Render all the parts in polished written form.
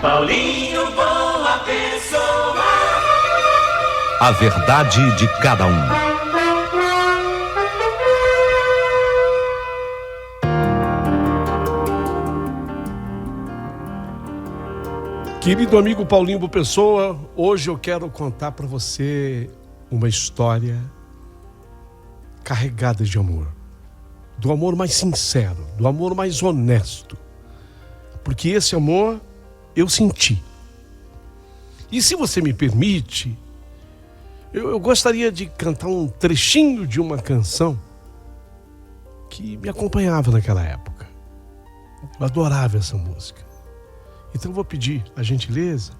Paulinho Boa Pessoa. A verdade de cada um. Querido amigo Paulinho Boa Pessoa, hoje eu quero contar para você uma história carregada de amor. Do amor mais sincero, do amor mais honesto. Porque esse amor eu senti. E se você me permite, eu gostaria de cantar um trechinho de uma canção que me acompanhava naquela época. Eu adorava essa música. Então eu vou pedir a gentileza,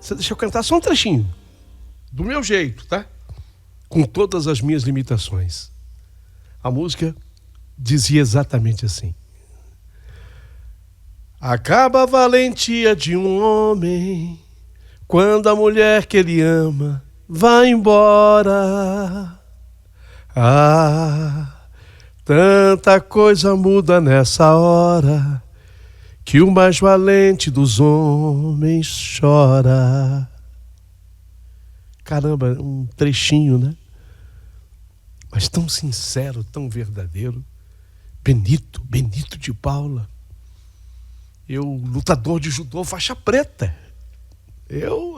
você deixa eu cantar só um trechinho, do meu jeito, tá? Com todas as minhas limitações. A música dizia exatamente assim: acaba a valentia de um homem quando a mulher que ele ama vai embora. Ah, tanta coisa muda nessa hora que o mais valente dos homens chora. Caramba, um trechinho, né? Mas tão sincero, tão verdadeiro. Benito de Paula. Eu, lutador de judô, faixa preta. Eu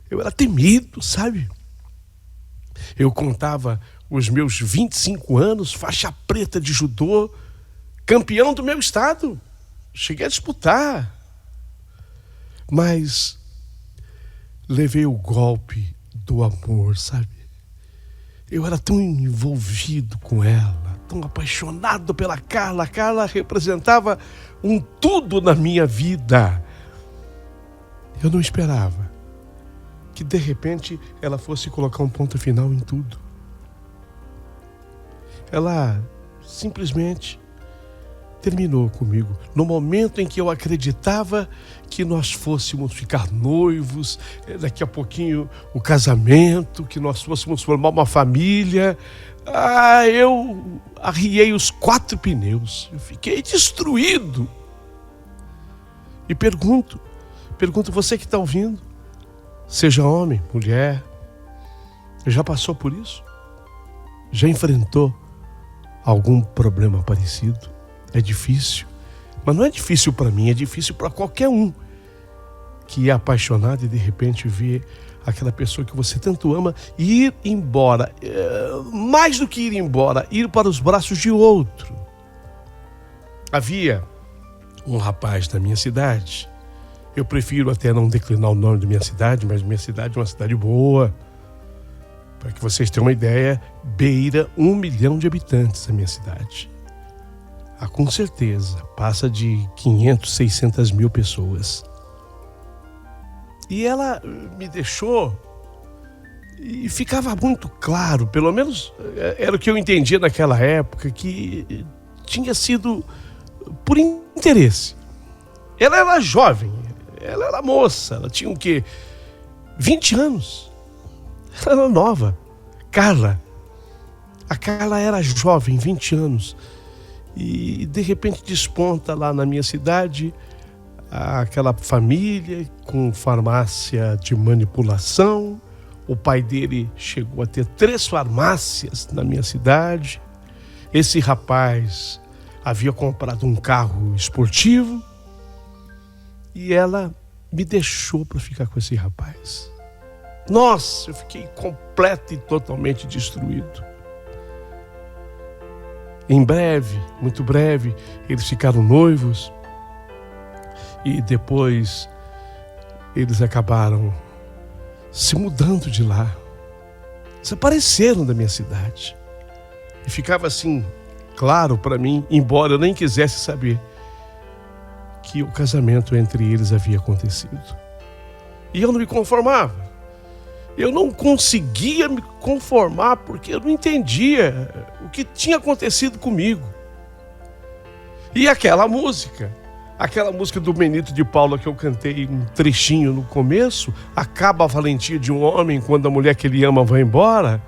era temido, sabe? Eu contava os meus 25 anos, faixa preta de judô, campeão do meu estado. Cheguei a disputar, mas levei o golpe do amor, sabe? Eu era tão envolvido com ela, tão apaixonado pela Carla. A Carla representava um tudo na minha vida. Eu não esperava que de repente ela fosse colocar um ponto final em tudo. Ela simplesmente terminou comigo no momento em que eu acreditava que nós fôssemos ficar noivos, daqui a pouquinho o casamento, que nós fôssemos formar uma família. Eu arriei os 4 pneus, eu fiquei destruído. E pergunto, você que está ouvindo, seja homem, mulher, já passou por isso? Já enfrentou algum problema parecido? É difícil, mas não é difícil para mim, é difícil para qualquer um que é apaixonado e de repente vê aquela pessoa que você tanto ama ir embora, mais do que ir embora, ir para os braços de outro. Havia um rapaz da minha cidade, eu prefiro até não declinar o nome da minha cidade, mas minha cidade é uma cidade boa. Para que vocês tenham uma ideia, beira 1 milhão de habitantes a minha cidade. Com certeza, passa de 500, 600 mil pessoas. E ela me deixou e ficava muito claro, pelo menos era o que eu entendia naquela época, que tinha sido por interesse. Ela era jovem, ela era moça, ela tinha o quê? 20 anos. Ela era nova. A Carla era jovem, 20 anos. E de repente desponta lá na minha cidade aquela família com farmácia de manipulação. O pai dele chegou a ter 3 farmácias na minha cidade. Esse rapaz havia comprado um carro esportivo e ela me deixou para ficar com esse rapaz. Nossa, eu fiquei completo e totalmente destruído. Em breve, muito breve, eles ficaram noivos e depois eles acabaram se mudando de lá. Desapareceram da minha cidade. E ficava assim, claro para mim, embora eu nem quisesse saber, que o casamento entre eles havia acontecido. E eu não me conformava. Eu não conseguia me conformar porque eu não entendia o que tinha acontecido comigo. E aquela música do Benito de Paula que eu cantei um trechinho no começo, acaba a valentia de um homem quando a mulher que ele ama vai embora.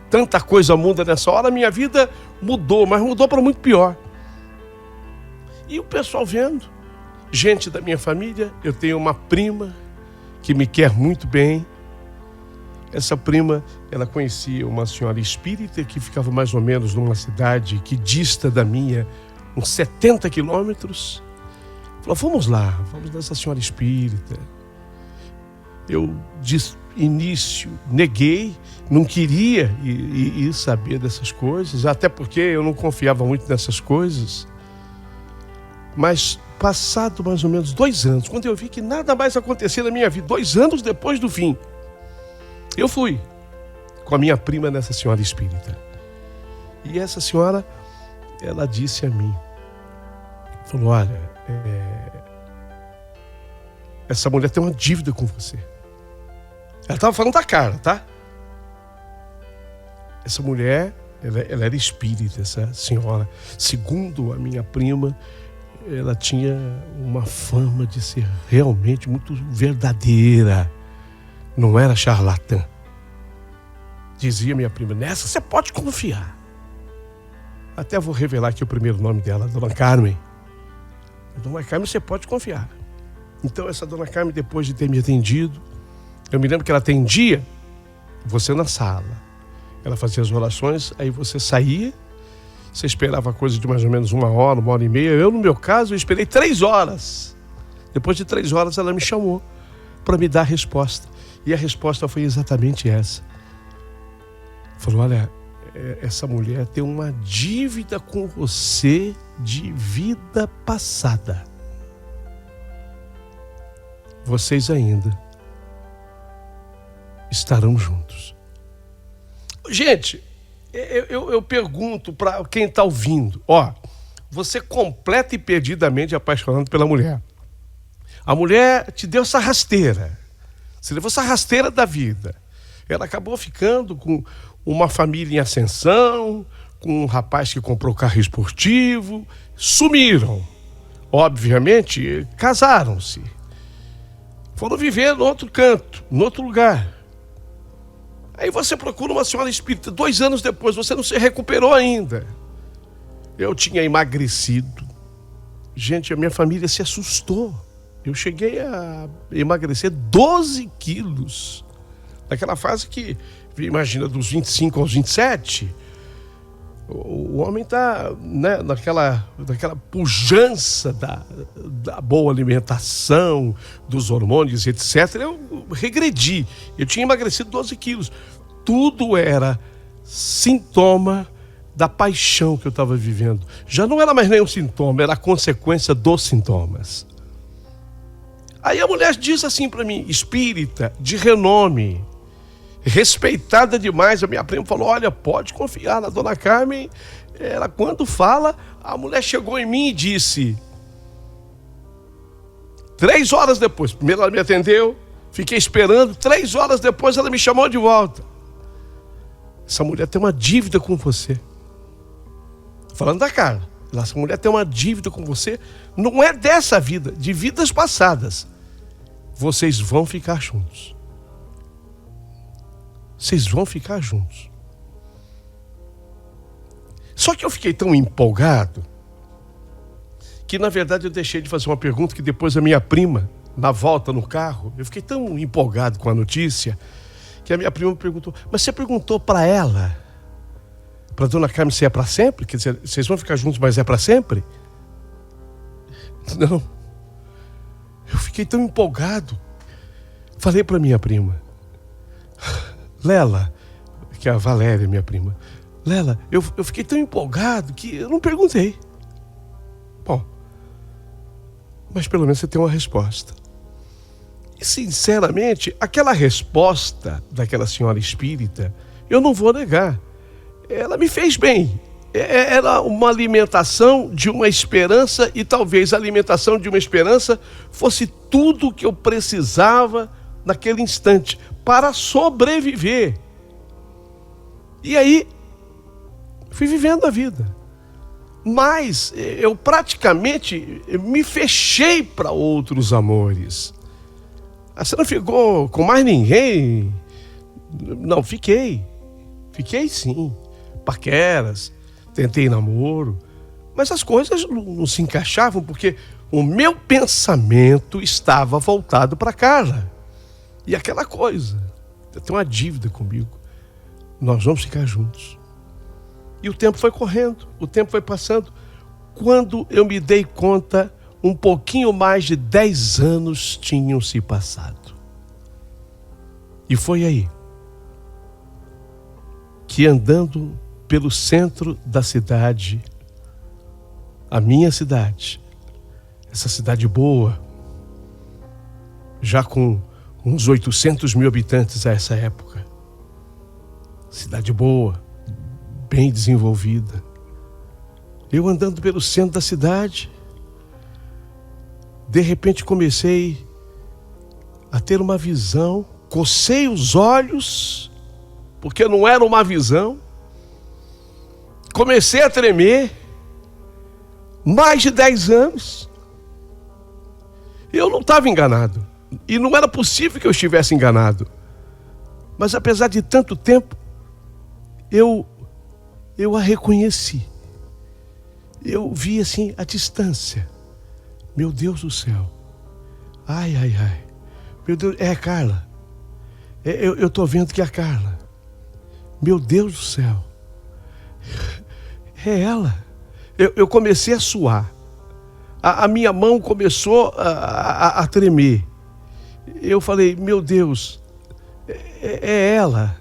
Tanta coisa muda nessa hora, minha vida mudou, mas mudou para muito pior. E o pessoal vendo, gente da minha família, eu tenho uma prima que me quer muito bem. Essa prima, ela conhecia uma senhora espírita que ficava mais ou menos numa cidade que dista da minha uns 70 quilômetros. Falou, vamos lá, vamos nessa senhora espírita. Eu, de início, neguei, não queria ir saber dessas coisas, até porque eu não confiava muito nessas coisas. Mas, passado mais ou menos 2 anos, quando eu vi que nada mais acontecia na minha vida, 2 anos depois do fim, eu fui com a minha prima nessa senhora espírita. E essa senhora, ela disse a mim, falou, olha, essa mulher tem uma dívida com você. Ela estava falando da cara, tá? Essa mulher, ela era espírita, essa senhora. Segundo a minha prima, ela tinha uma fama de ser realmente muito verdadeira. Não era charlatã. Dizia minha prima, nessa você pode confiar. Até vou revelar aqui o primeiro nome dela, Dona Carmen. Dona Carmen, você pode confiar. Então essa Dona Carmen, depois de ter me atendido, eu me lembro que ela atendia você na sala. Ela fazia as orações, aí você saía, você esperava coisa de mais ou menos 1 hora, 1h30. Eu, no meu caso, eu esperei 3 horas. Depois de 3 horas, ela me chamou para me dar a resposta. E a resposta foi exatamente essa. Falou, olha, essa mulher tem uma dívida com você de vida passada. Vocês ainda estarão juntos. Gente, eu pergunto para quem está ouvindo, você completa e perdidamente apaixonado pela mulher. A mulher te deu essa rasteira. Você levou essa rasteira da vida. Ela acabou ficando com uma família em ascensão, com um rapaz que comprou carro esportivo, sumiram. Obviamente, casaram-se. Foram viver no outro canto, no outro lugar. Aí você procura uma senhora espírita. 2 anos depois, você não se recuperou ainda. Eu tinha emagrecido. Gente, a minha família se assustou. Eu cheguei a emagrecer 12 quilos. Naquela fase que, imagina, dos 25 aos 27, o homem está, né, naquela pujança da boa alimentação, dos hormônios, etc. Eu regredi. Eu tinha emagrecido 12 quilos. Tudo era sintoma da paixão que eu estava vivendo. Já não era mais nenhum sintoma, era a consequência dos sintomas. Aí a mulher diz assim para mim, espírita, de renome, respeitada demais. A minha prima falou, olha, pode confiar na Dona Carmen. Ela, quando fala, a mulher chegou em mim e disse, 3 horas depois, primeiro ela me atendeu, fiquei esperando, 3 horas depois ela me chamou de volta. Essa mulher tem uma dívida com você. Falando da cara, essa mulher tem uma dívida com você, não é dessa vida, de vidas passadas. Vocês vão ficar juntos. Vocês vão ficar juntos. Só que eu fiquei tão empolgado que, na verdade, eu deixei de fazer uma pergunta que depois a minha prima, na volta no carro, eu fiquei tão empolgado com a notícia que a minha prima me perguntou, mas você perguntou para ela, para Dona Carmen, se é para sempre? Quer dizer, vocês vão ficar juntos, mas é para sempre? Não. Eu fiquei tão empolgado. Falei para minha prima, Lela, que é a Valéria, minha prima, Lela, eu fiquei tão empolgado que eu não perguntei. Bom, mas pelo menos você tem uma resposta. E sinceramente, aquela resposta daquela senhora espírita, eu não vou negar. Ela me fez bem. Era uma alimentação de uma esperança, e talvez a alimentação de uma esperança fosse tudo o que eu precisava naquele instante para sobreviver. E aí, fui vivendo a vida. Mas eu praticamente me fechei para outros amores. Você não ficou com mais ninguém? Não, fiquei. Fiquei sim. Paqueras, tentei namoro. Mas as coisas não se encaixavam porque o meu pensamento estava voltado para Carla. E aquela coisa, eu tenho uma dívida comigo, nós vamos ficar juntos. E o tempo foi correndo, o tempo foi passando. Quando eu me dei conta, um pouquinho mais de 10 anos tinham se passado. E foi aí que, andando pelo centro da cidade, a minha cidade, essa cidade boa, já com uns 800 mil habitantes a essa época, cidade boa, bem desenvolvida. Eu andando pelo centro da cidade, de repente comecei a ter uma visão, cocei os olhos, porque não era uma visão, comecei a tremer, mais de 10 anos, eu não estava enganado, e não era possível que eu estivesse enganado, mas apesar de tanto tempo, eu a reconheci. Eu vi assim a distância. Meu Deus do céu. Ai, ai, ai. Meu Deus, é a Carla. Eu estou vendo que é a Carla. Meu Deus do céu. É ela. Eu comecei a suar. A minha mão começou a tremer. Eu falei, meu Deus, é ela.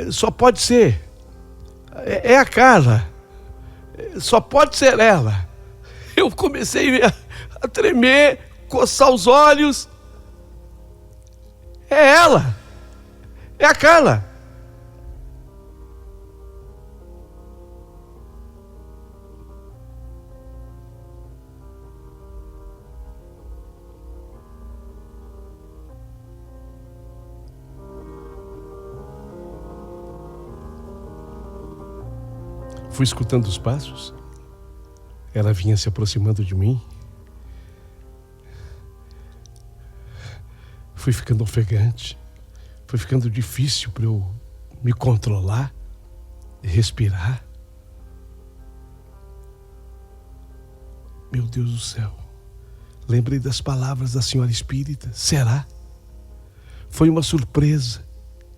Só pode ser. É a Carla. Só pode ser ela. Eu comecei a tremer, coçar os olhos. É ela. É a Carla. Fui escutando os passos. Ela vinha se aproximando de mim. Fui ficando ofegante. Foi ficando difícil para eu me controlar e respirar. Meu Deus do céu. Lembrei das palavras da senhora espírita. Será? Foi uma surpresa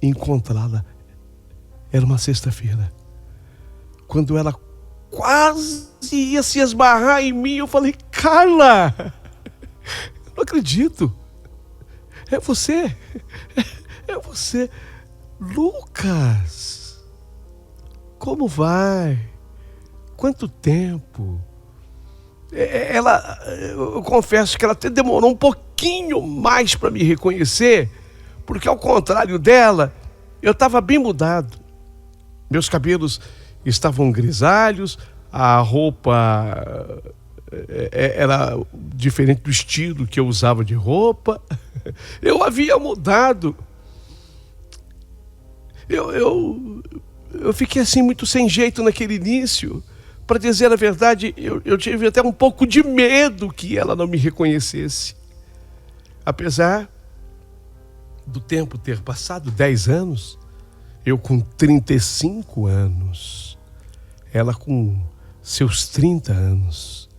encontrá-la. Era uma sexta-feira. Quando ela quase ia se esbarrar em mim, eu falei, Carla, eu não acredito. É você. É você. Lucas, como vai? Quanto tempo? Eu confesso que ela até demorou um pouquinho mais para me reconhecer, porque ao contrário dela, eu estava bem mudado. Meus cabelos estavam grisalhos, a roupa era diferente do estilo que eu usava de roupa. Eu havia mudado. Eu fiquei assim muito sem jeito naquele início. Para dizer a verdade, eu tive até um pouco de medo que ela não me reconhecesse. Apesar do tempo ter passado 10 anos, eu com 35 anos, ela com seus 30 anos.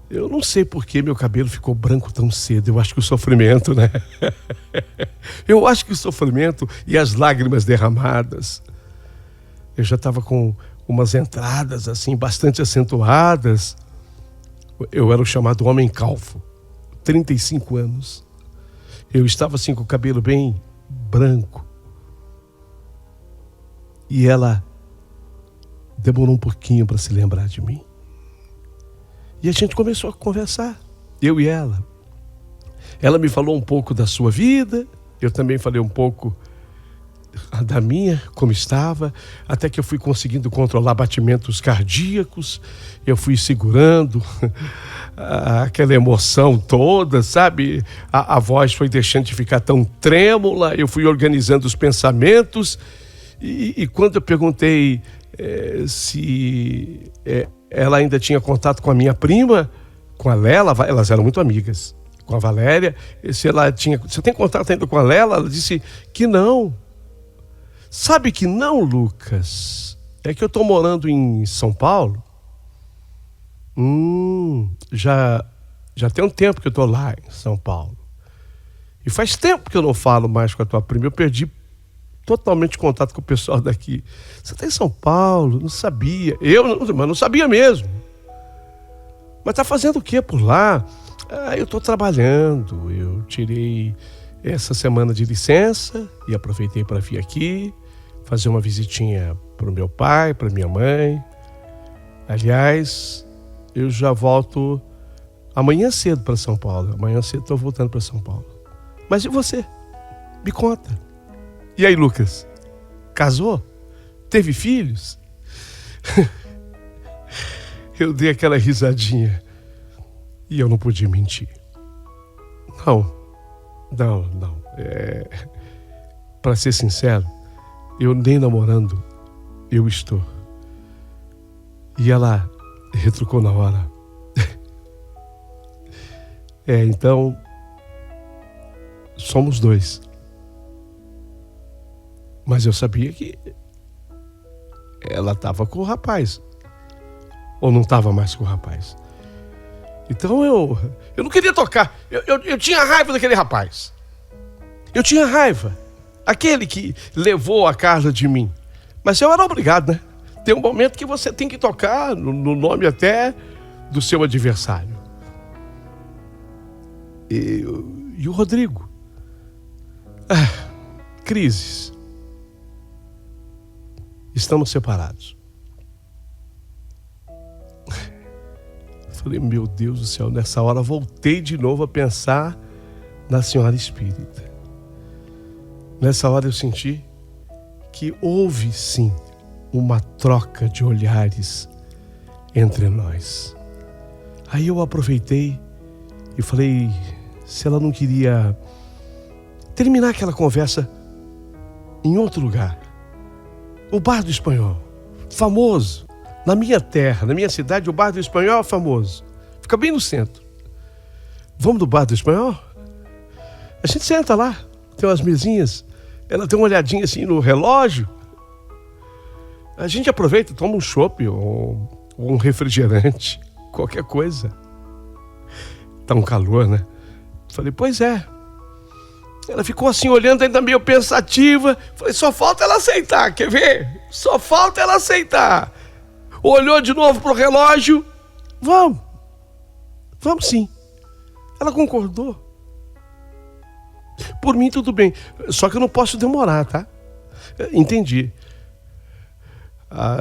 Eu não sei por que meu cabelo ficou branco tão cedo. Eu acho que o sofrimento, né? Eu acho que o sofrimento e as lágrimas derramadas. Eu já estava com umas entradas assim, bastante acentuadas. Eu era o chamado homem calvo. 35 anos. Eu estava assim com o cabelo bem branco. E ela demorou um pouquinho para se lembrar de mim. E a gente começou a conversar, eu e ela. Ela me falou um pouco da sua vida, eu também falei um pouco da minha, como estava, até que eu fui conseguindo controlar batimentos cardíacos, eu fui segurando aquela emoção toda, sabe? A voz foi deixando de ficar tão trêmula, eu fui organizando os pensamentos, e quando eu perguntei se ela ainda tinha contato com a minha prima, com a Lela, elas eram muito amigas, com a Valéria, você tem contato ainda com a Lela? Ela disse que não. Sabe que não, Lucas? É que eu estou morando em São Paulo Já tem um tempo que eu estou lá em São Paulo. E faz tempo que eu não falo mais com a tua prima. Eu perdi totalmente contato com o pessoal daqui. Você está em São Paulo? Não sabia. Mas não sabia mesmo. Mas está fazendo o que por lá? Eu estou trabalhando. Eu tirei essa semana de licença e aproveitei para vir aqui, fazer uma visitinha para o meu pai, para minha mãe. Aliás, eu já volto amanhã cedo para São Paulo. Amanhã cedo estou voltando para São Paulo. Mas e você? Me conta. E aí, Lucas? Casou? Teve filhos? Eu dei aquela risadinha e eu não podia mentir. Não. Para ser sincero, eu nem namorando eu estou. E ela retrucou na hora. Então, somos dois. Mas eu sabia que ela estava com o rapaz. Ou não estava mais com o rapaz. Então eu não queria tocar. Eu tinha raiva daquele rapaz. Eu tinha raiva. Aquele que levou a Carla de mim. Mas eu era obrigado, né? Tem um momento que você tem que tocar no nome até do seu adversário. E o Rodrigo? Crises. Estamos separados. Falei, meu Deus do céu, nessa hora voltei de novo a pensar na senhora espírita. Nessa hora eu senti que houve sim uma troca de olhares entre nós. Aí eu aproveitei e falei se ela não queria terminar aquela conversa em outro lugar. O Bar do Espanhol, famoso. Na minha terra, na minha cidade, o Bar do Espanhol é famoso. Fica bem no centro. Vamos no Bar do Espanhol? A gente senta lá, tem umas mesinhas. Ela tem uma olhadinha assim no relógio. A gente aproveita, toma um chopp ou um refrigerante, qualquer coisa. Tá um calor, né? Falei, pois é. Ela ficou assim olhando, ainda meio pensativa. Falei, só falta ela aceitar, quer ver? Só falta ela aceitar. Olhou de novo pro relógio. Vamos sim. Ela concordou. Por mim tudo bem, só que eu não posso demorar, tá? Entendi.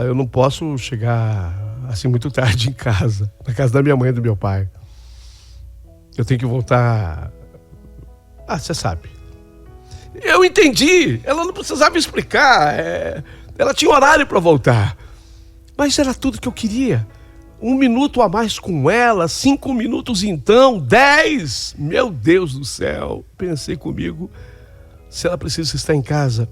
Eu não posso chegar assim muito tarde em casa, na casa da minha mãe e do meu pai. Eu tenho que voltar. Você sabe. Eu entendi. Ela não precisava explicar. Ela tinha horário para voltar. Mas era tudo que eu queria. 1 minuto a mais com ela, 5 minutos então, 10. Meu Deus do céu. Pensei comigo, se ela precisa estar em casa.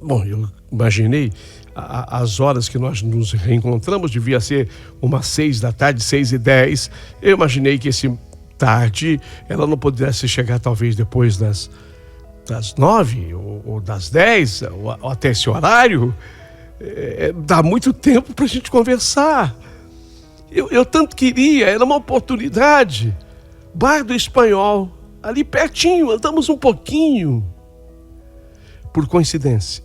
Bom, eu imaginei as horas que nós nos reencontramos, devia ser umas 6 da tarde, 6h10. Eu imaginei que esse tarde ela não pudesse chegar talvez depois das 9 ou das 10, ou até esse horário. Dá muito tempo para a gente conversar. Eu tanto queria, era uma oportunidade. Bar do Espanhol, ali pertinho, andamos um pouquinho. Por coincidência,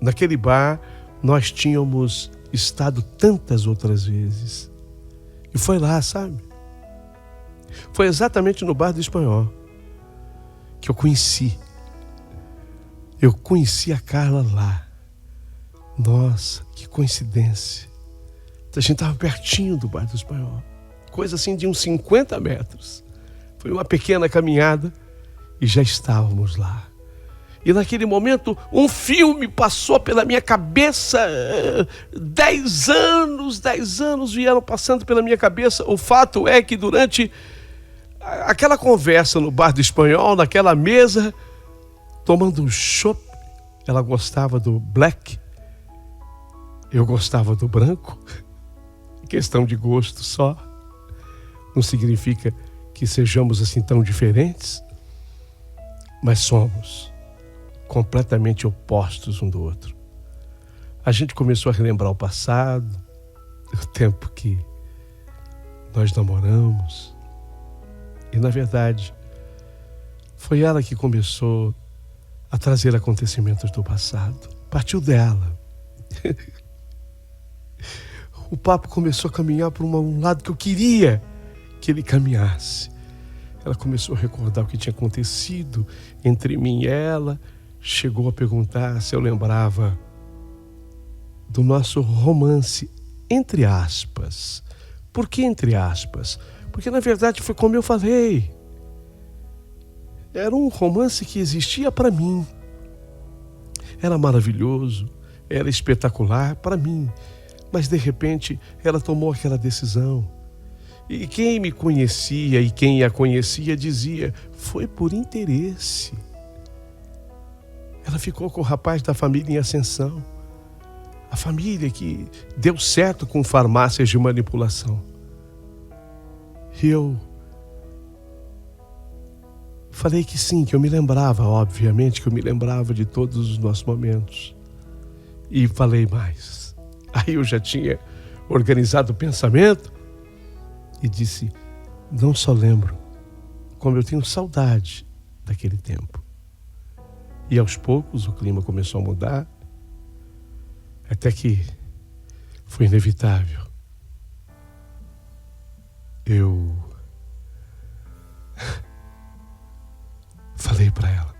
naquele bar nós tínhamos estado tantas outras vezes. E foi lá, sabe? Foi exatamente no Bar do Espanhol que eu conheci. Eu conheci a Carla lá. Nossa, que coincidência. A gente estava pertinho do Bar do Espanhol. Coisa assim de uns 50 metros. Foi uma pequena caminhada e já estávamos lá. E naquele momento, um filme passou pela minha cabeça. 10 anos vieram passando pela minha cabeça. O fato é que durante aquela conversa no Bar do Espanhol, naquela mesa, tomando um chopp, ela gostava do black, eu gostava do branco. Questão de gosto só. Não significa que sejamos assim tão diferentes, mas somos completamente opostos um do outro. A gente começou a relembrar o passado, o tempo que nós namoramos. E, na verdade, foi ela que começou a trazer acontecimentos do passado. Partiu dela. O papo começou a caminhar para um lado que eu queria que ele caminhasse. Ela começou a recordar o que tinha acontecido entre mim e ela. Chegou a perguntar se eu lembrava do nosso romance, entre aspas. Por que entre aspas? Porque, na verdade, foi como eu falei. Era um romance que existia para mim. Era maravilhoso, era espetacular para mim. Mas, de repente, ela tomou aquela decisão. E quem me conhecia e quem a conhecia dizia, foi por interesse. Ela ficou com o rapaz da família em ascensão. A família que deu certo com farmácias de manipulação. E eu falei que sim, que eu me lembrava, obviamente, que eu me lembrava de todos os nossos momentos. E falei mais. Aí eu já tinha organizado o pensamento e disse, não só lembro, como eu tenho saudade daquele tempo. E aos poucos o clima começou a mudar, até que foi inevitável. Eu falei para ela,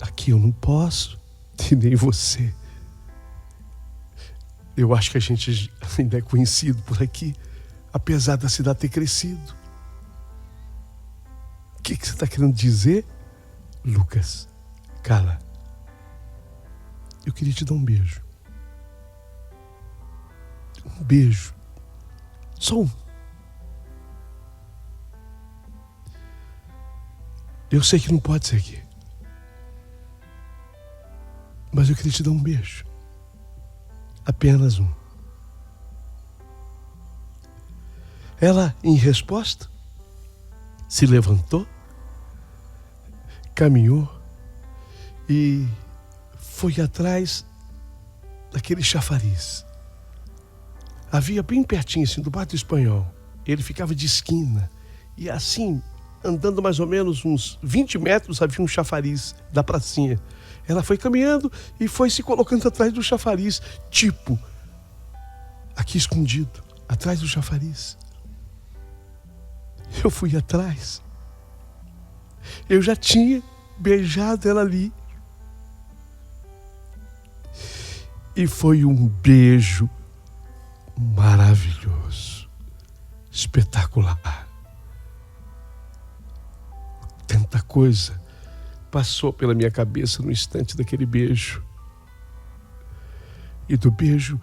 aqui eu não posso, e nem você. Eu acho que a gente ainda é conhecido por aqui, apesar da cidade ter crescido. O que você está querendo dizer, Lucas? Cala. Eu queria te dar um beijo. Um beijo. Só um. Eu sei que não pode ser aqui. Mas eu queria te dar um beijo. Apenas um. Ela, em resposta, se levantou, caminhou e foi atrás daquele chafariz. Havia bem pertinho, assim, do Bar do Espanhol. Ele ficava de esquina. E assim, andando mais ou menos uns 20 metros, havia um chafariz da pracinha. Ela foi caminhando e foi se colocando atrás do chafariz, tipo, aqui escondido, atrás do chafariz. Eu fui atrás. Eu já tinha beijado ela ali. E foi um beijo maravilhoso, espetacular. Tanta coisa passou pela minha cabeça no instante daquele beijo. E do beijo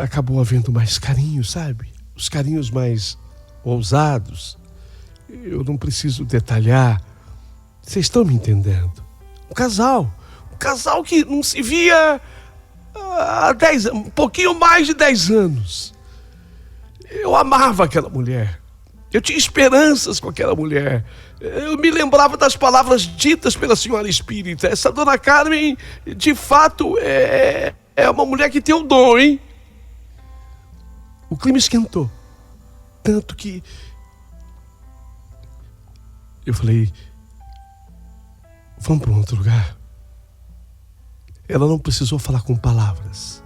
acabou havendo mais carinho, sabe? Os carinhos mais ousados. Eu não preciso detalhar. Vocês estão me entendendo? Um casal que não se via há 10 anos, um pouquinho mais de 10 anos. Eu amava aquela mulher. Eu tinha esperanças com aquela mulher. Eu me lembrava das palavras ditas pela senhora espírita. Essa dona Carmen, de fato, é uma mulher que tem o dom, hein? O clima esquentou. Tanto que eu falei, vamos para um outro lugar. Ela não precisou falar com palavras.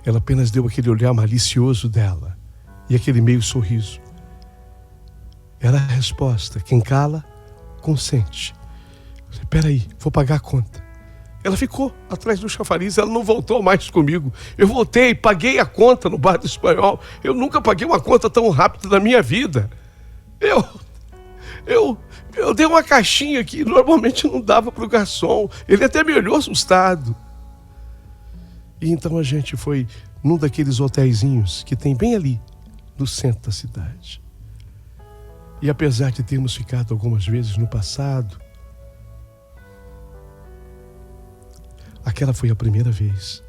Ela apenas deu aquele olhar malicioso dela e aquele meio sorriso. Era a resposta. Quem cala, consente. Eu falei, peraí, vou pagar a conta. Ela ficou atrás do chafariz, ela não voltou mais comigo. Eu voltei, paguei a conta no Bar do Espanhol. Eu nunca paguei uma conta tão rápido na minha vida. Eu dei uma caixinha que normalmente não dava para o garçom. Ele até me olhou assustado. E então a gente foi num daqueles hotelzinhos que tem bem ali, no centro da cidade. E apesar de termos ficado algumas vezes no passado, aquela foi a primeira vez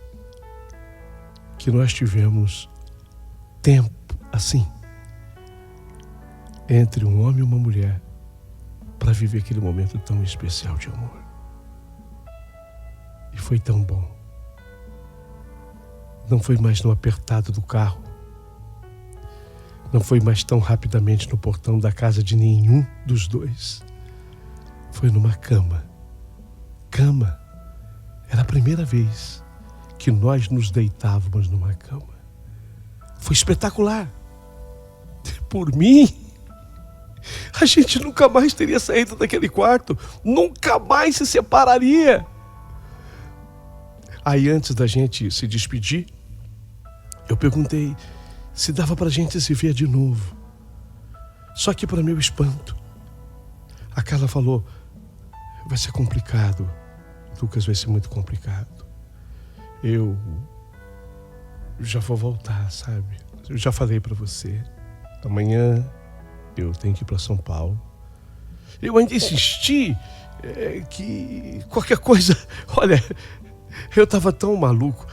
que nós tivemos tempo assim, entre um homem e uma mulher, para viver aquele momento tão especial de amor. E foi tão bom. Não foi mais no apertado do carro, não foi mais tão rapidamente no portão da casa de nenhum dos dois. Foi numa cama. Cama. Era a primeira vez que nós nos deitávamos numa cama. Foi espetacular. Por mim, a gente nunca mais teria saído daquele quarto. Nunca mais se separaria. Aí, antes da gente se despedir, eu perguntei se dava pra gente se ver de novo. Só que, para meu espanto, a Carla falou: vai ser complicado, Lucas, vai ser muito complicado. Eu já vou voltar, sabe? Eu já falei pra você. Amanhã eu tenho que ir pra São Paulo. Eu ainda insisti que qualquer coisa... Olha, eu tava tão maluco.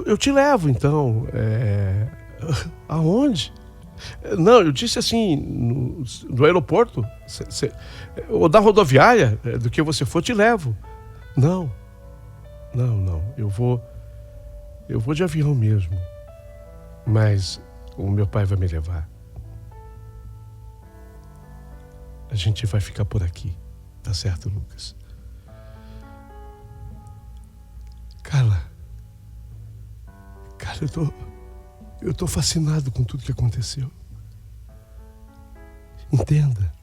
Eu te levo, então. Aonde? Não, eu disse assim, no aeroporto, ou da rodoviária, do que você for, te levo. Não, eu vou de avião mesmo, mas o meu pai vai me levar. A gente vai ficar por aqui, tá certo, Lucas? Carla, eu tô fascinado com tudo que aconteceu. Entenda,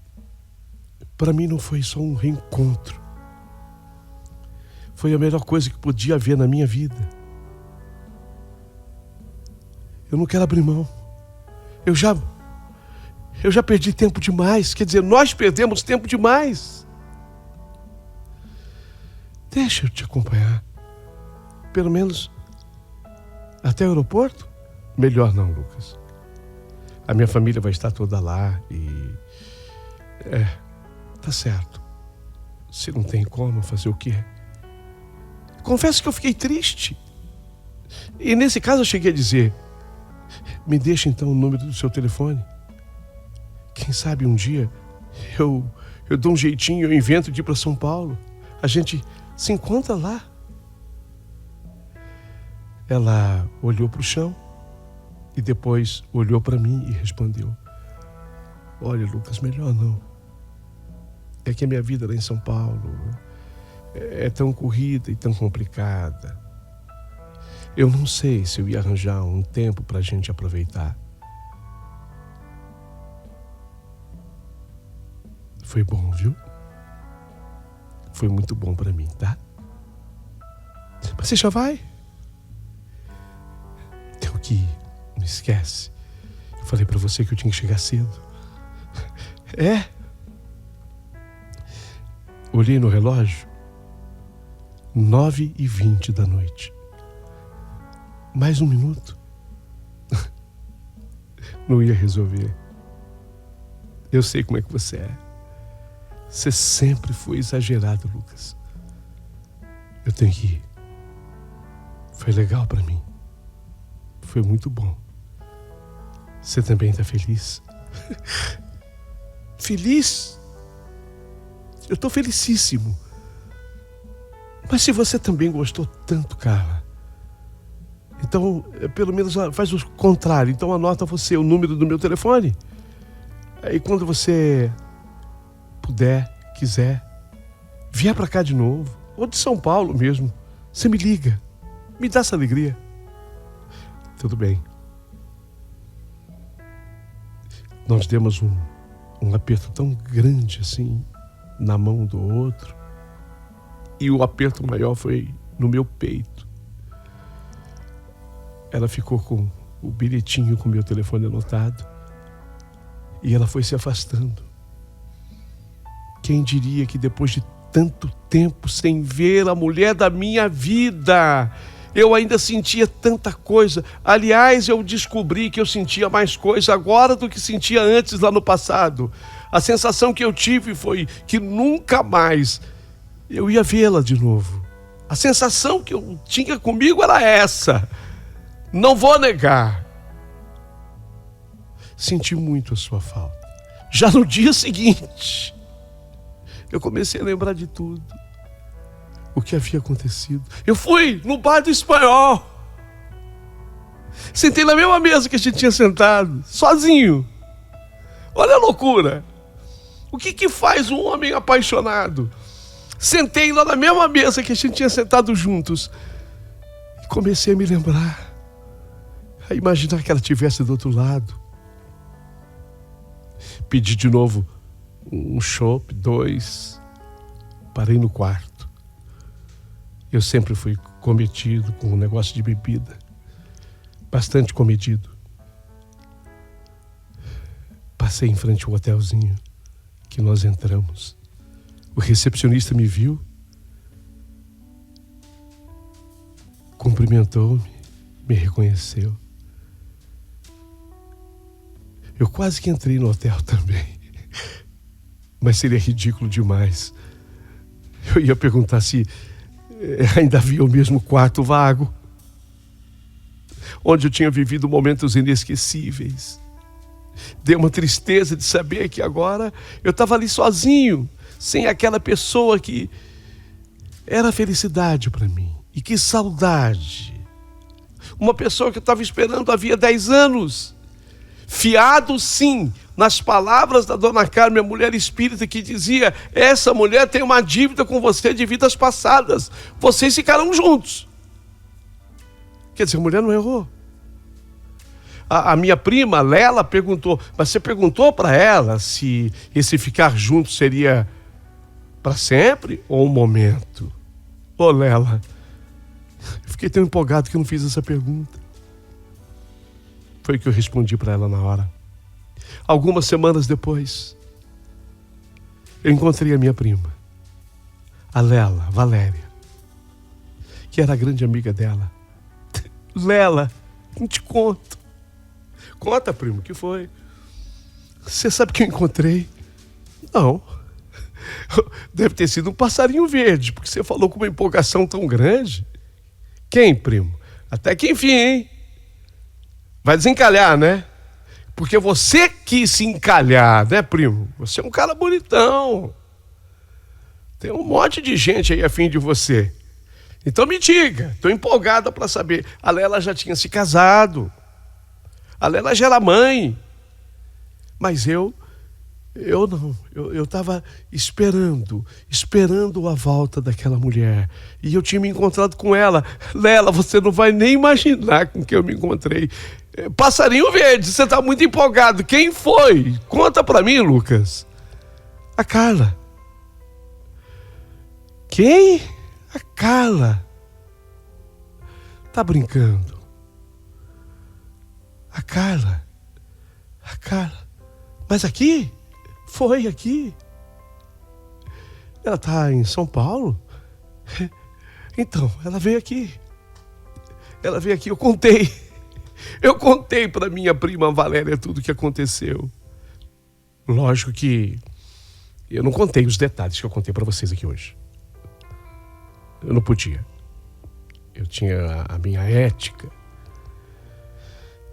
para mim não foi só um reencontro. Foi a melhor coisa que podia haver na minha vida. Eu não quero abrir mão. Eu já perdi tempo demais. Quer dizer, nós perdemos tempo demais. Deixa eu te acompanhar. Pelo menos até o aeroporto? Melhor não, Lucas. A minha família vai estar toda lá e... tá certo. Se não tem como, fazer o quê? Confesso que eu fiquei triste. E nesse caso eu cheguei a dizer: me deixa então o número do seu telefone. Quem sabe um dia eu dou um jeitinho, eu invento de ir para São Paulo. A gente se encontra lá. Ela olhou para o chão e depois olhou para mim e respondeu: olha, Lucas, melhor não. É que a minha vida lá em São Paulo é tão corrida e tão complicada. Eu não sei se eu ia arranjar um tempo para a gente aproveitar. Foi bom, viu? Foi muito bom para mim, tá? Mas você já vai? Tenho que ir, não esquece. Eu falei para você que eu tinha que chegar cedo. Olhei no relógio, 9h20 da noite. Mais um minuto. Não ia resolver. Eu sei como é que você é. Você sempre foi exagerado, Lucas. Eu tenho que ir. Foi legal pra mim. Foi muito bom. Você também tá feliz? Feliz? Eu tô felicíssimo. Mas se você também gostou tanto, Carla, então, pelo menos faz o contrário. Então anota você o número do meu telefone. Aí quando você puder, quiser, vier pra cá de novo, ou de São Paulo mesmo, você me liga, me dá essa alegria. Tudo bem. Nós demos um aperto tão grande assim na mão do outro, e o aperto maior foi no meu peito. Ela ficou com o bilhetinho com o meu telefone anotado e ela foi se afastando. Quem diria que depois de tanto tempo sem ver a mulher da minha vida, eu ainda sentia tanta coisa. Aliás, eu descobri que eu sentia mais coisa agora do que sentia antes lá no passado. A sensação que eu tive foi que nunca mais eu ia vê-la de novo. A sensação que eu tinha comigo era essa. Não vou negar. Senti muito a sua falta. Já no dia seguinte, eu comecei a lembrar de tudo. O que havia acontecido. Eu fui no bar do Espanhol. Sentei na mesma mesa que a gente tinha sentado, sozinho. Olha a loucura. O que faz um homem apaixonado? Sentei lá na mesma mesa que a gente tinha sentado juntos. E comecei a me lembrar. A imaginar que ela estivesse do outro lado. Pedi de novo um chopp, 2. Parei no quarto. Eu sempre fui cometido com um negócio de bebida. Bastante cometido. Passei em frente ao hotelzinho que nós entramos. O recepcionista me viu, cumprimentou-me, me reconheceu. Eu quase que entrei no hotel também, mas seria ridículo demais. Eu ia perguntar se ainda havia o mesmo quarto vago, onde eu tinha vivido momentos inesquecíveis. Deu uma tristeza de saber que agora eu estava ali sozinho, sem aquela pessoa que era felicidade para mim. E que saudade! Uma pessoa que eu estava esperando havia 10 anos. Fiado, sim, nas palavras da dona Carmen, a mulher espírita, que dizia: essa mulher tem uma dívida com você de vidas passadas. Vocês ficaram juntos. Quer dizer, a mulher não errou. A minha prima, Lela, perguntou: mas você perguntou para ela se esse ficar junto seria para sempre ou um momento? Ô, Lela, eu fiquei tão empolgado que eu não fiz essa pergunta. Foi o que eu respondi para ela na hora. Algumas semanas depois, eu encontrei a minha prima, a Lela, Valéria, que era a grande amiga dela. Lela, não te conto. Conta, primo, o que foi? Você sabe que eu encontrei? Não. Deve ter sido um passarinho verde, porque você falou com uma empolgação tão grande. Quem, primo? Até que enfim, hein? Vai desencalhar, né? Porque você quis se encalhar, né, primo? Você é um cara bonitão. Tem um monte de gente aí a fim de você. Então me diga, estou empolgada para saber. A Lela já tinha se casado. A Lela já era mãe. Mas eu não. Eu estava esperando a volta daquela mulher. E eu tinha me encontrado com ela. Lela, você não vai nem imaginar com quem eu me encontrei. Passarinho verde, você está muito empolgado. Quem foi? Conta para mim, Lucas. A Carla. Quem? A Carla. Tá brincando? A Carla. Mas aqui? Foi aqui. Ela tá em São Paulo? Então, ela veio aqui. Eu contei para minha prima Valéria tudo o que aconteceu. Lógico que eu não contei os detalhes que eu contei para vocês aqui hoje. Eu não podia. Eu tinha a minha ética.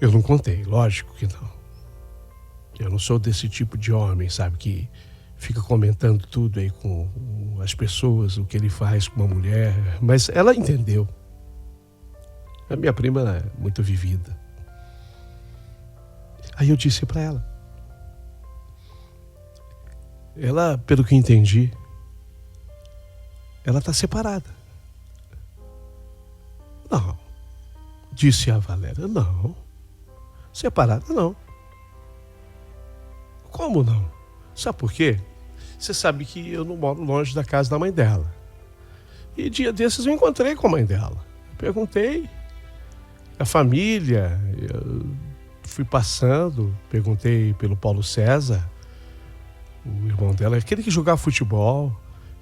Eu não contei, lógico que não. Eu não sou desse tipo de homem, sabe, que fica comentando tudo aí com as pessoas, o que ele faz com uma mulher. Mas ela entendeu. A minha prima é muito vivida. Aí eu disse para ela. Ela, pelo que entendi, ela está separada. Não, disse a Valéria. Não, separada não. Como não? Sabe por quê? Você sabe que eu não moro longe da casa da mãe dela. E dia desses eu encontrei com a mãe dela. Perguntei a família, eu fui passando, perguntei pelo Paulo César, o irmão dela, aquele que jogava futebol.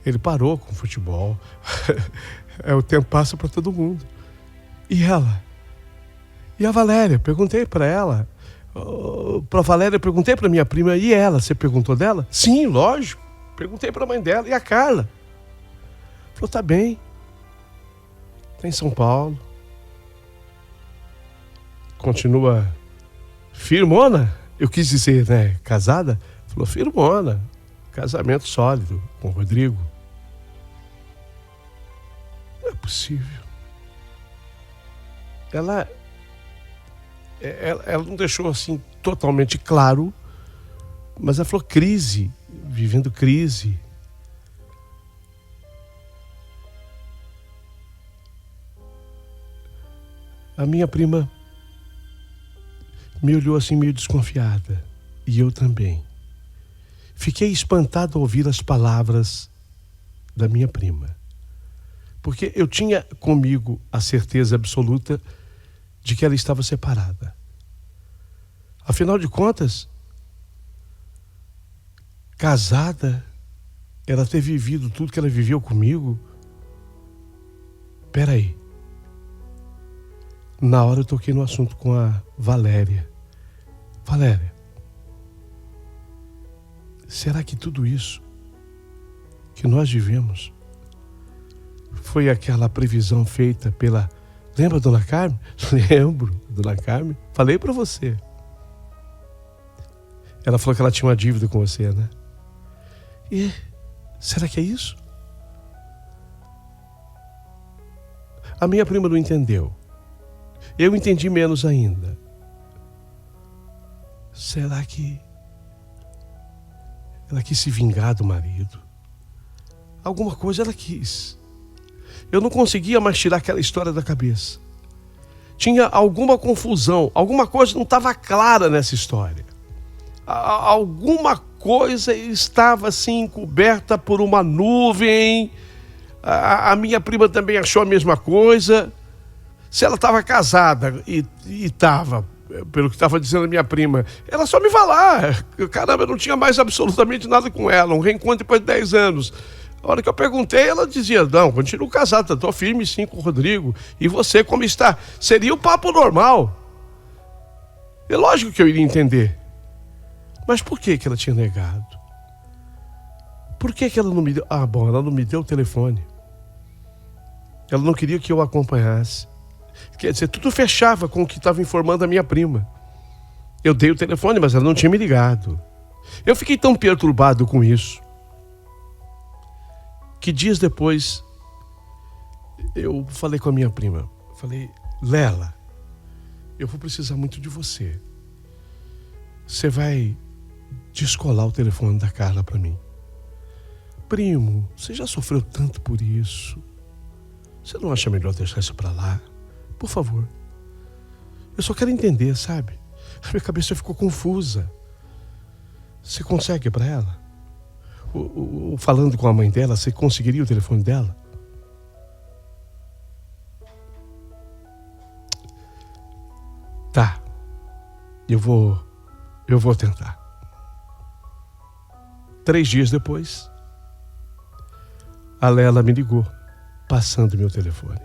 Ele parou com o futebol. O tempo passa para todo mundo. E ela? E a Valéria? Perguntei para ela. Para a Valéria, perguntei para minha prima. E ela? Você perguntou dela? Sim, lógico. Perguntei para a mãe dela. E a Carla? Falou, tá bem. Tá em São Paulo. Continua firmona. Eu quis dizer, né? Casada. Falou, firmona. Casamento sólido com o Rodrigo. Não é possível. Ela não deixou assim totalmente claro, mas ela falou crise, vivendo crise. A minha prima me olhou assim meio desconfiada, e eu também. Fiquei espantado ao ouvir as palavras da minha prima, porque eu tinha comigo a certeza absoluta de que ela estava separada. Afinal de contas, casada, ela ter vivido tudo que ela viveu comigo. Peraí. Na hora eu toquei no assunto com a Valéria. Valéria, será que tudo isso que nós vivemos foi aquela previsão feita pela... Lembra, dona Carmen? Lembro, dona Carmen. Falei para você. Ela falou que ela tinha uma dívida com você, né? E será que é isso? A minha prima não entendeu. Eu entendi menos ainda. Será que ela quis se vingar do marido? Alguma coisa ela quis. Eu não conseguia mais tirar aquela história da cabeça. Tinha alguma confusão, alguma coisa não estava clara nessa história. Alguma coisa estava assim encoberta por uma nuvem. A minha prima também achou a mesma coisa. Se ela estava casada e estava, pelo que estava dizendo a minha prima, ela só me falar. Caramba, eu não tinha mais absolutamente nada com ela. Um reencontro depois de 10 anos. A hora que eu perguntei, ela dizia, não, continuo casado, estou firme sim com o Rodrigo. E você, como está? Seria o papo normal. É lógico que eu iria entender. Mas por que ela tinha negado? Por que ela não me deu... Ah, bom, ela não me deu o telefone. Ela não queria que eu acompanhasse. Quer dizer, tudo fechava com o que estava informando a minha prima. Eu dei o telefone, mas ela não tinha me ligado. Eu fiquei tão perturbado com isso, que dias depois eu falei com a minha prima. Falei, Lela, eu vou precisar muito de você. Você vai descolar o telefone da Carla para mim. Primo, você já sofreu tanto por isso. Você não acha melhor deixar isso para lá? Por favor. Eu só quero entender, sabe? A minha cabeça ficou confusa. Você consegue para ela? Falando com a mãe dela, você conseguiria o telefone dela? Tá. Eu vou tentar. 3 dias depois, a Lela me ligou, passando meu telefone.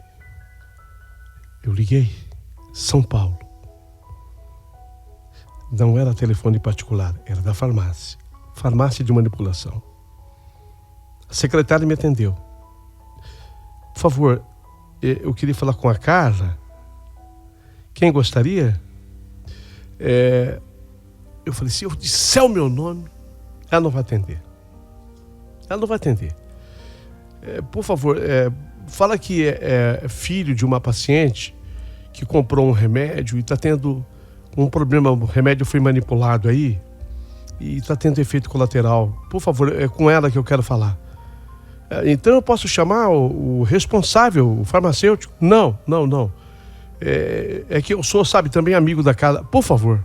Eu liguei, São Paulo. Não era telefone particular, era da farmácia. Farmácia de manipulação. A secretária me atendeu. Por favor, eu queria falar com a Carla. Quem gostaria? Eu falei, se eu disser o meu nome, ela não vai atender. Ela não vai atender. Por favor, fala que é filho de uma paciente que comprou um remédio e está tendo um problema. O remédio foi manipulado aí e está tendo efeito colateral. Por favor, é com ela que eu quero falar. Então eu posso chamar o responsável, o farmacêutico? Não. É que eu sou, sabe, também amigo da Carla. Por favor,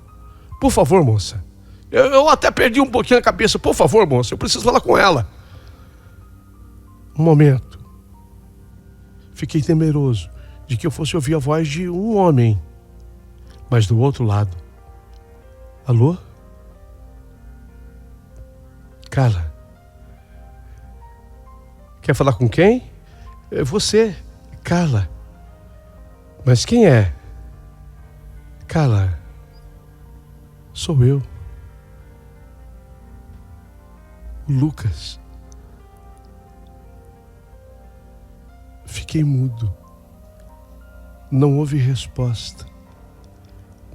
moça. Eu até perdi um pouquinho a cabeça. Por favor, moça, eu preciso falar com ela. Um momento. Fiquei temeroso de que eu fosse ouvir a voz de um homem. Mas do outro lado. Alô? Carla. Quer falar com quem? É você, Carla. Mas quem é? Carla. Sou eu. O Lucas. Fiquei mudo. Não houve resposta.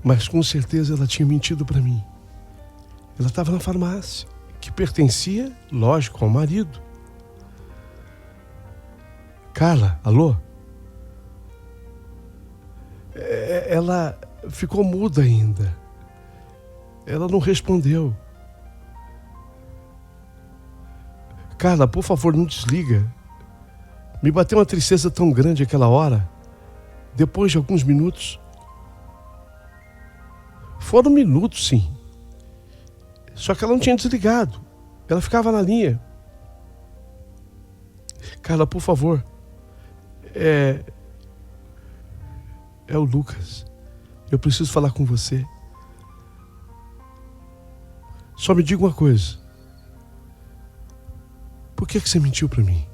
Mas com certeza ela tinha mentido para mim. Ela estava na farmácia, que pertencia, lógico, ao marido. Carla, alô? ficou muda ainda. Ela não respondeu. Carla, por favor, não desliga. Me bateu uma tristeza tão grande aquela hora. Depois de alguns minutos. Foram minutos, sim. Só que ela não tinha desligado. Ela ficava na linha. Carla, por favor. É o Lucas. Eu preciso falar com você. Só me diga uma coisa. Por que você mentiu para mim?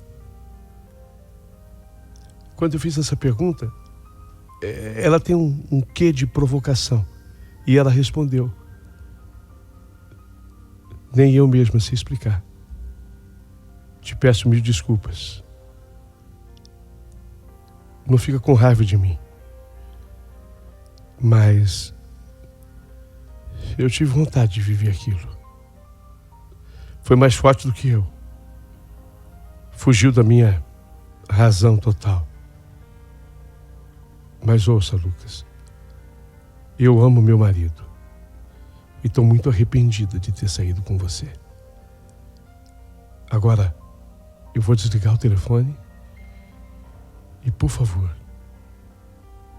Quando eu fiz essa pergunta, ela tem um quê de provocação. E ela respondeu. Nem eu mesma sei explicar. Te peço mil desculpas. Não fica com raiva de mim. Mas eu tive vontade de viver aquilo. Foi mais forte do que eu. Fugiu da minha razão total. Mas ouça, Lucas. Eu amo meu marido. E estou muito arrependida de ter saído com você. Agora, eu vou desligar o telefone. E, por favor,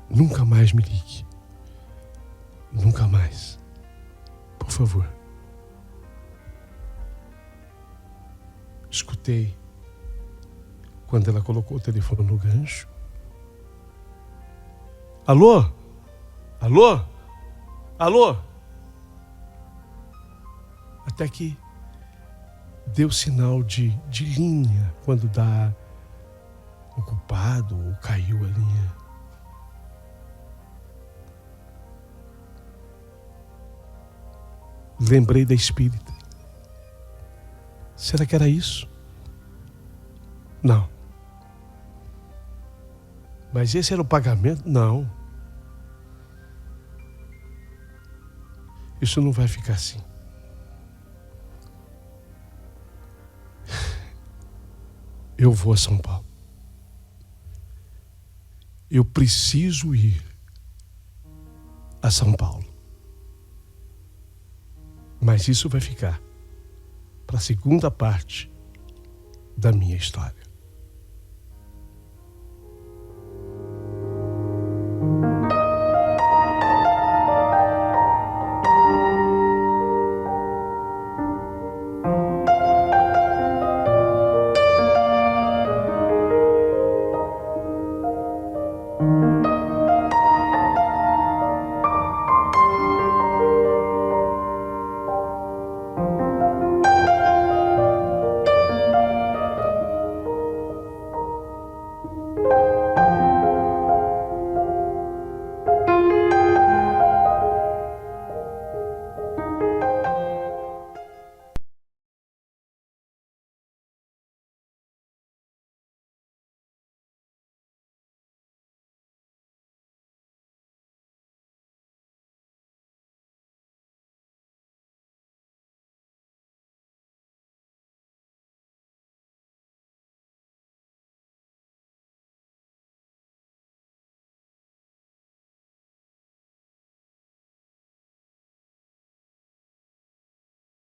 nunca mais me ligue. Nunca mais. Por favor. Escutei quando ela colocou o telefone no gancho. Alô? Alô? Alô? Até que deu sinal de linha quando dá ocupado ou caiu a linha. Lembrei da espírita. Será que era isso? Não. Mas esse era o pagamento? Não. Isso não vai ficar assim. Eu vou a São Paulo. Eu preciso ir a São Paulo. Mas isso vai ficar para a segunda parte da minha história.